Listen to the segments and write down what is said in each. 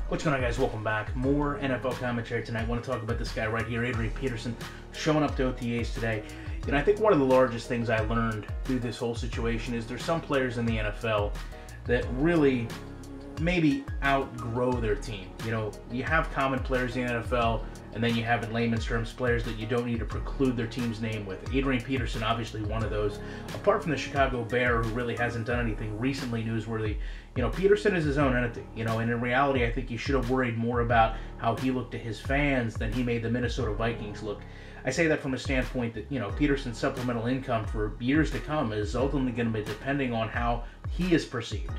What's going on, guys? Welcome back. More NFL commentary tonight. I want to talk about this guy right here, Adrian Peterson, showing up to OTAs today. You know, I think one of the largest things I learned through this whole situation is there's some players in the NFL that really maybe outgrow their team. You know, you have common players in the NFL, and then you have, in layman's terms, players that you don't need to preclude their team's name with. Adrian Peterson, obviously one of those. Apart from the Chicago Bear, who really hasn't done anything recently newsworthy, you know, Peterson is his own entity. You know, and in reality, I think he should have worried more about how he looked to his fans than he made the Minnesota Vikings look. I say that from a standpoint that, you know, Peterson's supplemental income for years to come is ultimately going to be depending on how he is perceived.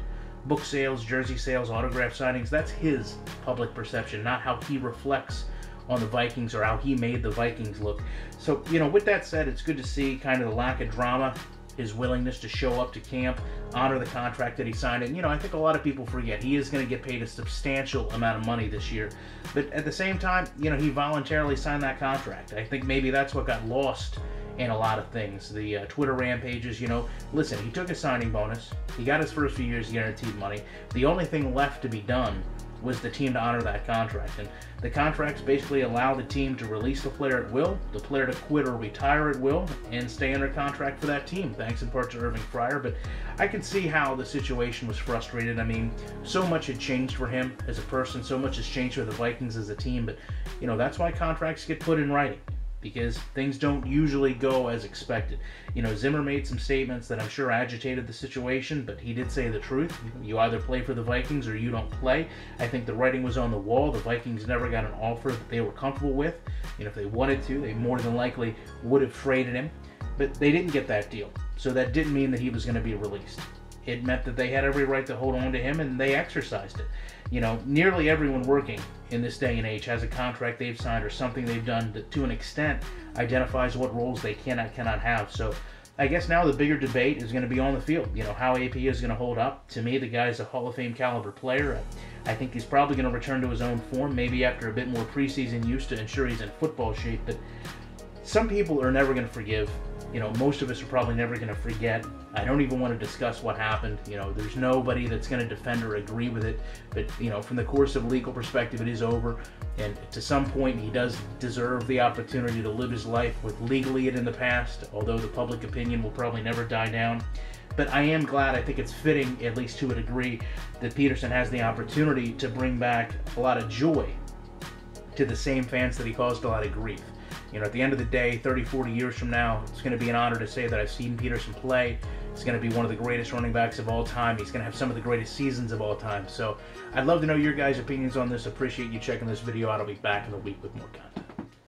Book sales, jersey sales, autograph signings, that's his public perception, not how he reflects on the Vikings or how he made the Vikings look. So, you know, with that said, it's good to see kind of the lack of drama, his willingness to show up to camp, honor the contract that he signed. And, you know, I think a lot of people forget he is going to get paid a substantial amount of money this year. But at the same time, you know, he voluntarily signed that contract. I think maybe that's what got lost in a lot of things. The Twitter rampages, you know, listen, he took a signing bonus. He got his first few years guaranteed money. The only thing left to be done was the team to honor that contract. And the contracts basically allow the team to release the player at will, the player to quit or retire at will, and stay under contract for that team, thanks in part to Irving Fryer. But I can see how the situation was frustrated. I mean, so much had changed for him as a person, so much has changed for the Vikings as a team, but, you know, that's why contracts get put in writing, because things don't usually go as expected. You know, Zimmer made some statements that I'm sure agitated the situation, but he did say the truth. You either play for the Vikings or you don't play. I think the writing was on the wall. The Vikings never got an offer that they were comfortable with. You know, if they wanted to, they more than likely would have traded him, but they didn't get that deal. So that didn't mean that he was going to be released. It meant that they had every right to hold on to him, and they exercised it. You know, nearly everyone working in this day and age has a contract they've signed or something they've done that, to an extent, identifies what roles they cannot have. So I guess now the bigger debate is going to be on the field. You know, how AP is going to hold up. To me, the guy's a Hall of Fame caliber player. I think he's probably going to return to his own form, maybe after a bit more preseason use to ensure he's in football shape. But some people are never going to forgive. You know, most of us are probably never going to forget. I don't even want to discuss what happened. You know, there's nobody that's going to defend or agree with it. But, you know, from the course of legal perspective, it is over. And to some point, he does deserve the opportunity to live his life with legally it in the past, although the public opinion will probably never die down. But I am glad, I think it's fitting, at least to a degree, that Peterson has the opportunity to bring back a lot of joy to the same fans that he caused a lot of grief. You know, at the end of the day, 30, 40 years from now, it's going to be an honor to say that I've seen Peterson play. He's going to be one of the greatest running backs of all time. He's going to have some of the greatest seasons of all time. So I'd love to know your guys' opinions on this. Appreciate you checking this video out. I'll be back in a week with more content.